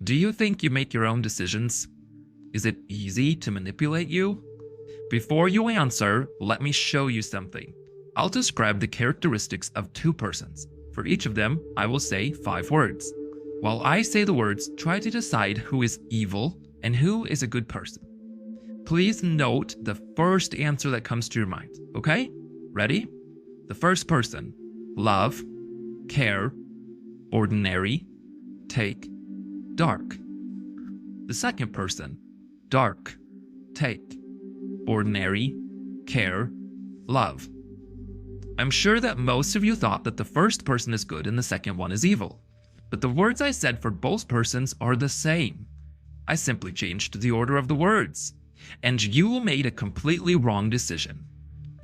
Do you think you make your own decisions? Is it easy to manipulate you? Before you answer, let me show you something. I'll describe the characteristics of two persons. For each of them, I will say 5 words. While I say the words, try to decide who is evil and who is a good person. Please note the first answer that comes to your mind, okay? Ready? The first person: love, care, ordinary, take, dark. The second person: dark, take, ordinary, care, love. I'm sure that most of you thought that the first person is good and the second one is evil. But the words I said for both persons are the same. I simply changed the order of the words. And you made a completely wrong decision.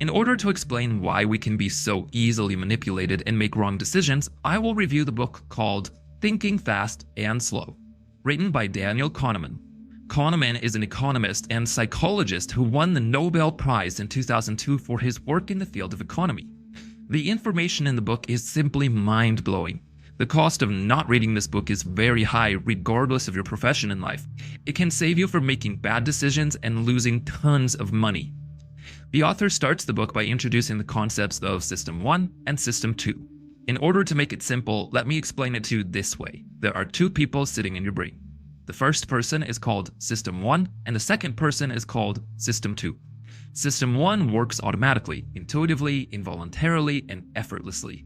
In order to explain why we can be so easily manipulated and make wrong decisions, I will review the book called Thinking Fast and Slow, written by Daniel Kahneman. Kahneman is an economist and psychologist who won the Nobel Prize in 2002 for his work in the field of economy. The information in the book is simply mind-blowing. The cost of not reading this book is very high regardless of your profession in life. It can save you from making bad decisions and losing tons of money. The author starts the book by introducing the concepts of System 1 and System 2. In order to make it simple, let me explain it to you this way. There are 2 people sitting in your brain. The first person is called System 1 and the second person is called System 2. System 1 works automatically, intuitively, involuntarily, and effortlessly.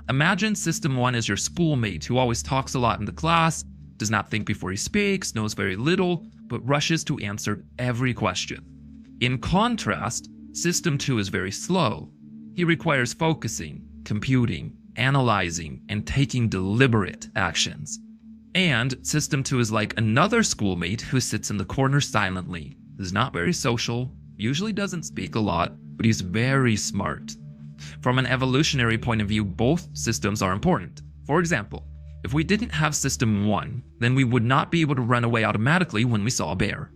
Imagine System 1 is your schoolmate who always talks a lot in the class, does not think before he speaks, knows very little, but rushes to answer every question. In contrast, System 2 is very slow. He requires focusing, computing, analyzing, and taking deliberate actions. And System 2 is like another schoolmate who sits in the corner silently, is not very social, usually doesn't speak a lot, but he's very smart. From an evolutionary point of view, both systems are important. For example, if we didn't have System 1, then we would not be able to run away automatically when we saw a bear.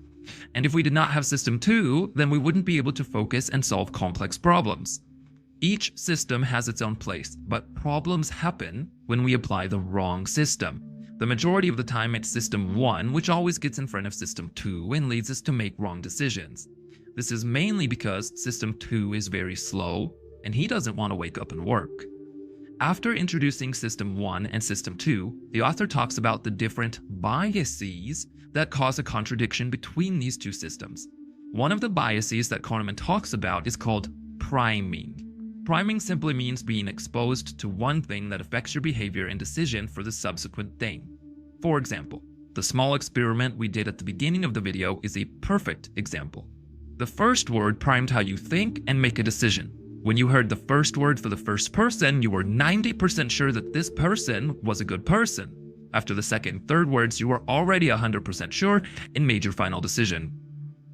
And if we did not have System 2, then we wouldn't be able to focus and solve complex problems. Each system has its own place, but problems happen when we apply the wrong system. The majority of the time it's System 1 which always gets in front of System 2 and leads us to make wrong decisions. This is mainly because System 2 is very slow and he doesn't want to wake up and work. After introducing System 1 and System 2, the author talks about the different biases that cause a contradiction between these two systems. One of the biases that Kahneman talks about is called priming. Priming simply means being exposed to one thing that affects your behavior and decision for the subsequent thing. For example, the small experiment we did at the beginning of the video is a perfect example. The first word primed how you think and make a decision. When you heard the first word for the first person, you were 90% sure that this person was a good person. After the second and third words, you were already 100% sure and made your final decision.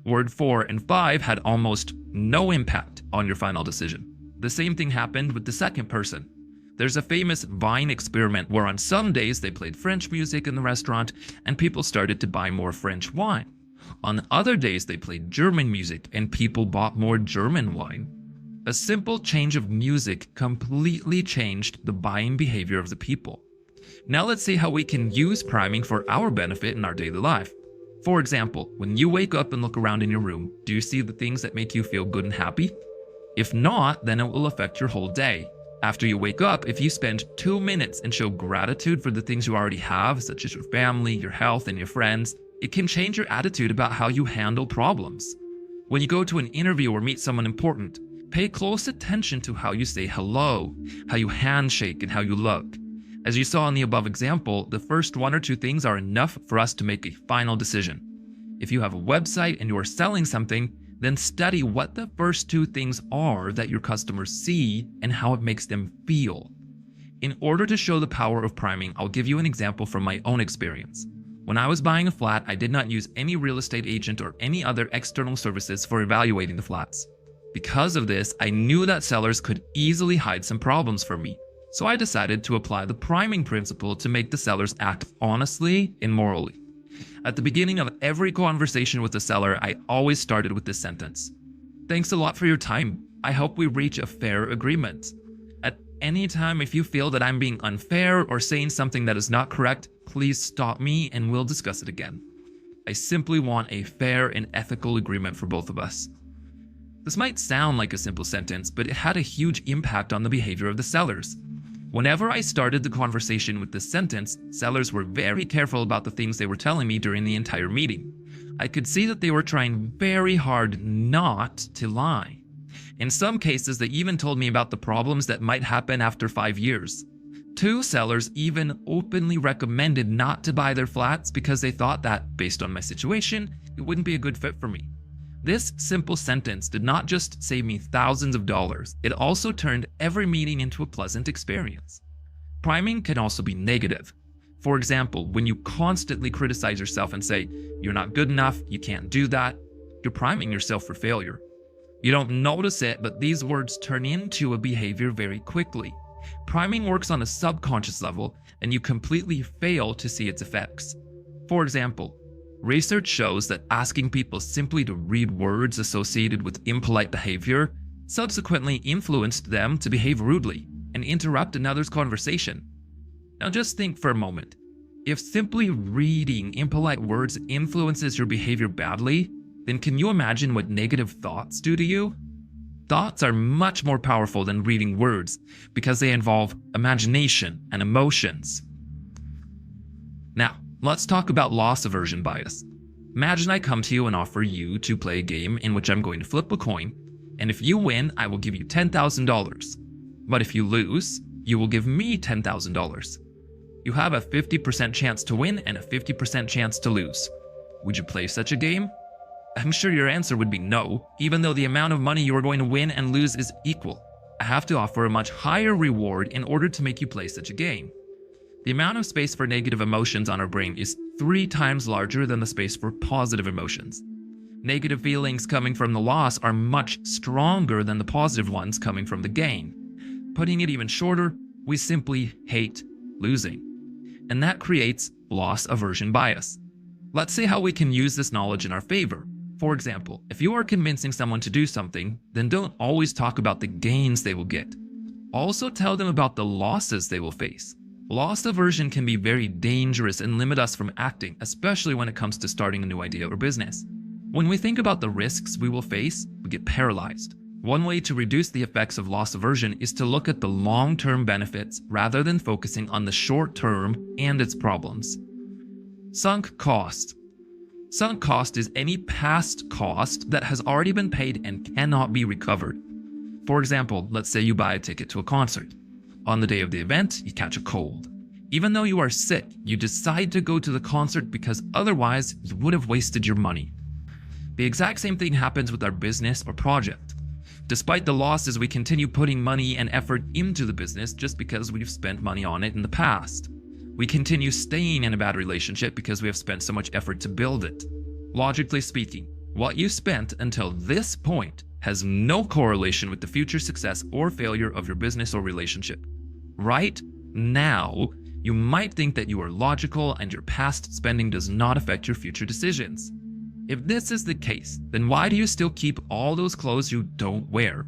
Word 4 and 5 had almost no impact on your final decision. The same thing happened with the second person. There's a famous Vine experiment where on some days they played French music in the restaurant and people started to buy more French wine. On other days they played German music and people bought more German wine. A simple change of music completely changed the buying behavior of the people. Now let's see how we can use priming for our benefit in our daily life. For example, when you wake up and look around in your room, do you see the things that make you feel good and happy? If not, then it will affect your whole day. After you wake up, if you spend 2 minutes and show gratitude for the things you already have, such as your family, your health, and your friends, it can change your attitude about how you handle problems. When you go to an interview or meet someone important, pay close attention to how you say hello, how you handshake, and how you look. As you saw in the above example, the first 1 or 2 things are enough for us to make a final decision. If you have a website and you are selling something, then study what the first 2 things are that your customers see and how it makes them feel. In order to show the power of priming, I'll give you an example from my own experience. When I was buying a flat, I did not use any real estate agent or any other external services for evaluating the flats. Because of this, I knew that sellers could easily hide some problems for me, so I decided to apply the priming principle to make the sellers act honestly and morally. At the beginning of every conversation with the seller, I always started with this sentence: "Thanks a lot for your time. I hope we reach a fair agreement." At Anytime if you feel that I'm being unfair or saying something that is not correct, please stop me and we'll discuss it again. I simply want a fair and ethical agreement for both of us. This might sound like a simple sentence, but it had a huge impact on the behavior of the sellers. Whenever I started the conversation with this sentence, sellers were very careful about the things they were telling me during the entire meeting. I could see that they were trying very hard not to lie. In some cases, they even told me about the problems that might happen after 5 years. 2 sellers even openly recommended not to buy their flats because they thought that, based on my situation, it wouldn't be a good fit for me. This simple sentence did not just save me thousands of dollars, it also turned every meeting into a pleasant experience. Priming can also be negative. For example, when you constantly criticize yourself and say, "You're not good enough, you can't do that," you're priming yourself for failure. You don't notice it, but these words turn into a behavior very quickly. Priming works on a subconscious level, and you completely fail to see its effects. For example, research shows that asking people simply to read words associated with impolite behavior subsequently influenced them to behave rudely and interrupt another's conversation. Now just think for a moment. If simply reading impolite words influences your behavior badly, then can you imagine what negative thoughts do to you? Thoughts are much more powerful than reading words because they involve imagination and emotions. Now, let's talk about loss aversion bias. Imagine I come to you and offer you to play a game in which I'm going to flip a coin, and if you win, I will give you $10,000. But if you lose, you will give me $10,000. You have a 50% chance to win and a 50% chance to lose. Would you play such a game? I'm sure your answer would be no, even though the amount of money you are going to win and lose is equal. I have to offer a much higher reward in order to make you play such a game. The amount of space for negative emotions on our brain is 3 times larger than the space for positive emotions. Negative feelings coming from the loss are much stronger than the positive ones coming from the gain. Putting it even shorter, we simply hate losing. And that creates loss aversion bias. Let's see how we can use this knowledge in our favor. For example, if you are convincing someone to do something, then don't always talk about the gains they will get. Also tell them about the losses they will face. Loss aversion can be very dangerous and limit us from acting, especially when it comes to starting a new idea or business. When we think about the risks we will face, we get paralyzed. One way to reduce the effects of loss aversion is to look at the long-term benefits rather than focusing on the short-term and its problems. Sunk cost. Sunk cost is any past cost that has already been paid and cannot be recovered. For example, let's say you buy a ticket to a concert. On the day of the event, you catch a cold. Even though you are sick, you decide to go to the concert because otherwise you would have wasted your money. The exact same thing happens with our business or project. Despite the losses, we continue putting money and effort into the business just because we've spent money on it in the past. We continue staying in a bad relationship because we have spent so much effort to build it. Logically speaking, what you spent until this point has no correlation with the future success or failure of your business or relationship. Right now, you might think that you are logical and your past spending does not affect your future decisions. If this is the case, then why do you still keep all those clothes you don't wear?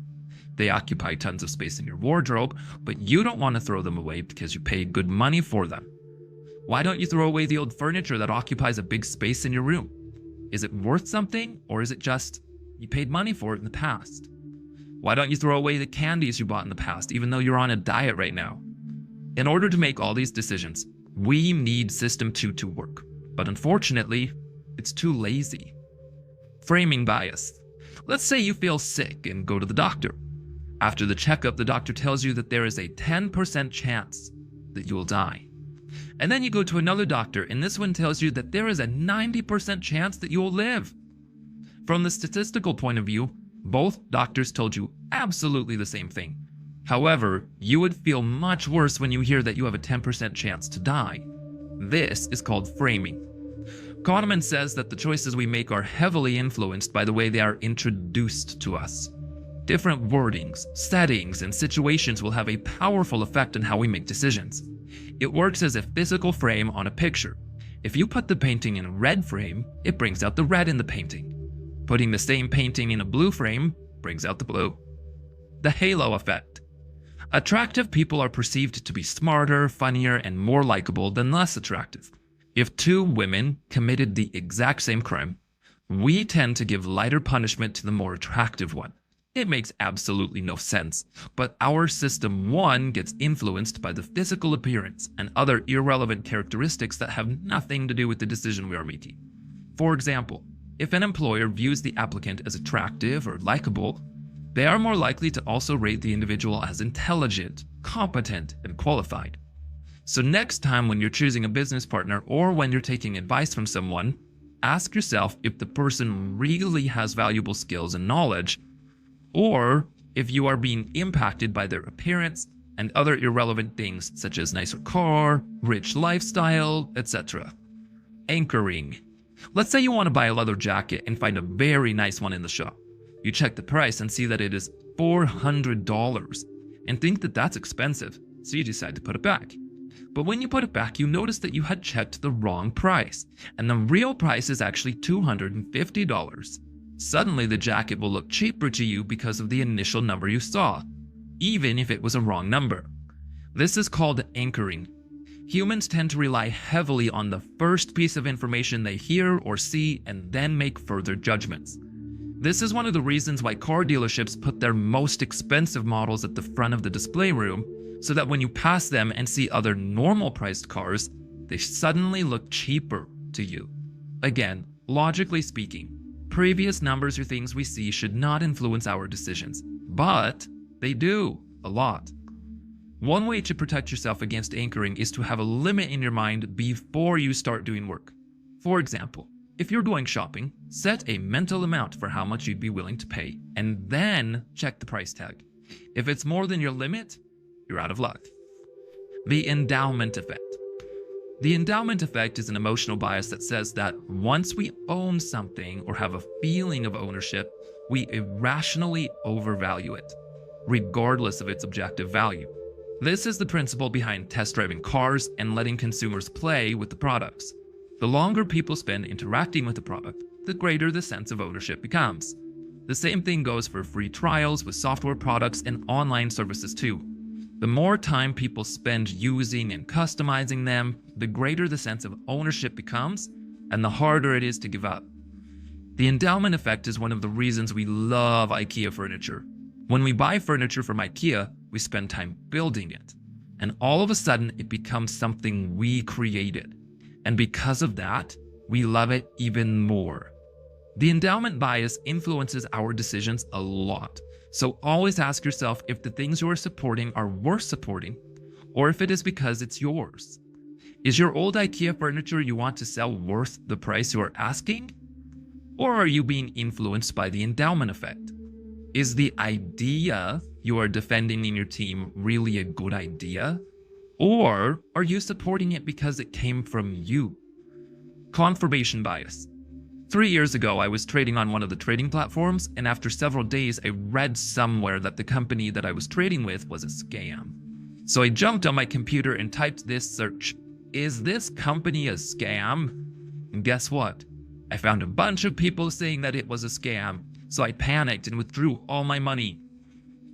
They occupy tons of space in your wardrobe, but you don't want to throw them away because you paid good money for them. Why don't you throw away the old furniture that occupies a big space in your room? Is it worth something, or is it just you paid money for it in the past? Why don't you throw away the candies you bought in the past, even though you're on a diet right now? In order to make all these decisions, we need System 2 to work. But unfortunately, it's too lazy. Framing bias. Let's say you feel sick and go to the doctor. After the checkup, the doctor tells you that there is a 10% chance that you will die. And then you go to another doctor, and this one tells you that there is a 90% chance that you will live. From the statistical point of view, both doctors told you absolutely the same thing. However, you would feel much worse when you hear that you have a 10% chance to die. This is called framing. Kahneman says that the choices we make are heavily influenced by the way they are introduced to us. Different wordings, settings, and situations will have a powerful effect on how we make decisions. It works as a physical frame on a picture. If you put the painting in a red frame, it brings out the red in the painting. Putting the same painting in a blue frame brings out the blue. The halo effect. Attractive people are perceived to be smarter, funnier, and more likable than less attractive. If two women committed the exact same crime, we tend to give lighter punishment to the more attractive one. It makes absolutely no sense, but our system 1 gets influenced by the physical appearance and other irrelevant characteristics that have nothing to do with the decision we are making. For example, if an employer views the applicant as attractive or likable, they are more likely to also rate the individual as intelligent, competent, and qualified. So next time when you're choosing a business partner or when you're taking advice from someone, ask yourself if the person really has valuable skills and knowledge, or if you are being impacted by their appearance and other irrelevant things such as nicer car, rich lifestyle, etc. Anchoring. Let's say you want to buy a leather jacket and find a very nice one in the shop. You check the price and see that it is $400 and think that that's expensive, so you decide to put it back. But when you put it back, you notice that you had checked the wrong price, and the real price is actually $250. Suddenly, the jacket will look cheaper to you because of the initial number you saw, even if it was a wrong number. This is called anchoring. Humans tend to rely heavily on the first piece of information they hear or see and then make further judgments. This is one of the reasons why car dealerships put their most expensive models at the front of the display room, so that when you pass them and see other normal-priced cars, they suddenly look cheaper to you. Again, logically speaking, previous numbers or things we see should not influence our decisions, but they do, a lot. One way to protect yourself against anchoring is to have a limit in your mind before you start doing work. For example, if you're going shopping, set a mental amount for how much you'd be willing to pay, and then check the price tag. If it's more than your limit, you're out of luck. The endowment effect. The endowment effect is an emotional bias that says that once we own something or have a feeling of ownership, we irrationally overvalue it, regardless of its objective value. This is the principle behind test driving cars and letting consumers play with the products. The longer people spend interacting with the product, the greater the sense of ownership becomes. The same thing goes for free trials with software products and online services too. The more time people spend using and customizing them, the greater the sense of ownership becomes, and the harder it is to give up. The endowment effect is one of the reasons we love IKEA furniture. When we buy furniture from IKEA, we spend time building it, and all of a sudden it becomes something we created. And because of that, we love it even more. The endowment bias influences our decisions a lot. So always ask yourself if the things you are supporting are worth supporting, or if it is because it's yours. Is your old IKEA furniture you want to sell worth the price you are asking? Or are you being influenced by the endowment effect? Is the idea you are defending in your team really a good idea? Or are you supporting it because it came from you? Confirmation bias. 3 years ago, I was trading on one of the trading platforms, and after several days, I read somewhere that the company that I was trading with was a scam. So I jumped on my computer and typed this search: is this company a scam? And guess what? I found a bunch of people saying that it was a scam, so I panicked and withdrew all my money.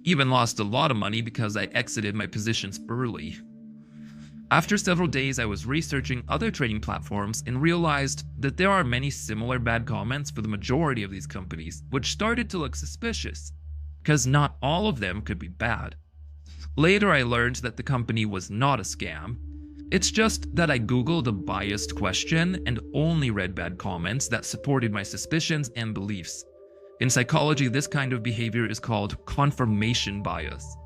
Even lost a lot of money because I exited my positions early. After several days, I was researching other trading platforms and realized that there are many similar bad comments for the majority of these companies, which started to look suspicious, because not all of them could be bad. Later, I learned that the company was not a scam. It's just that I Googled a biased question and only read bad comments that supported my suspicions and beliefs. In psychology, this kind of behavior is called confirmation bias.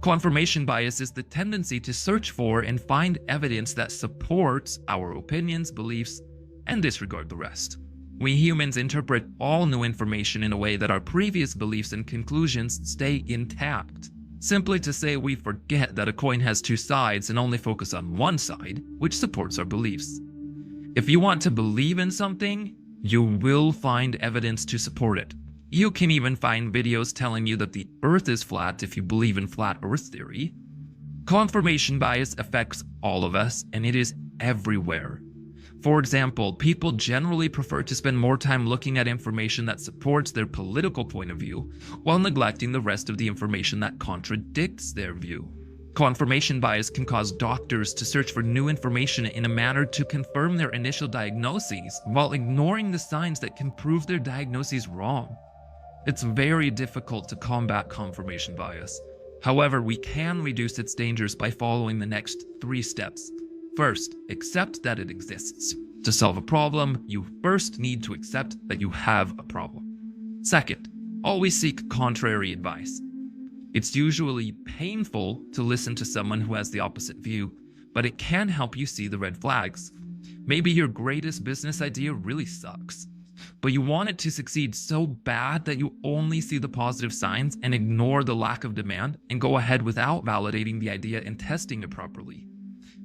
Confirmation bias is the tendency to search for and find evidence that supports our opinions, beliefs, and disregard the rest. We humans interpret all new information in a way that our previous beliefs and conclusions stay intact. Simply to say, we forget that a coin has two sides and only focus on one side, which supports our beliefs. If you want to believe in something, you will find evidence to support it. You can even find videos telling you that the Earth is flat if you believe in flat Earth theory. Confirmation bias affects all of us, and it is everywhere. For example, people generally prefer to spend more time looking at information that supports their political point of view, while neglecting the rest of the information that contradicts their view. Confirmation bias can cause doctors to search for new information in a manner to confirm their initial diagnoses, while ignoring the signs that can prove their diagnoses wrong. It's very difficult to combat confirmation bias. However, we can reduce its dangers by following the next 3 steps. First, accept that it exists. To solve a problem, you first need to accept that you have a problem. Second, always seek contrary advice. It's usually painful to listen to someone who has the opposite view, but it can help you see the red flags. Maybe your greatest business idea really sucks, but you want it to succeed so bad that you only see the positive signs and ignore the lack of demand and go ahead without validating the idea and testing it properly.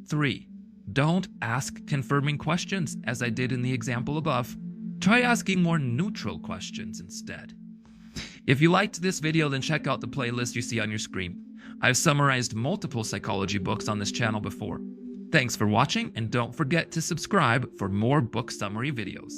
3. Don't ask confirming questions, as I did in the example above. Try asking more neutral questions instead. If you liked this video, then check out the playlist you see on your screen. I've summarized multiple psychology books on this channel before. Thanks for watching, and don't forget to subscribe for more book summary videos.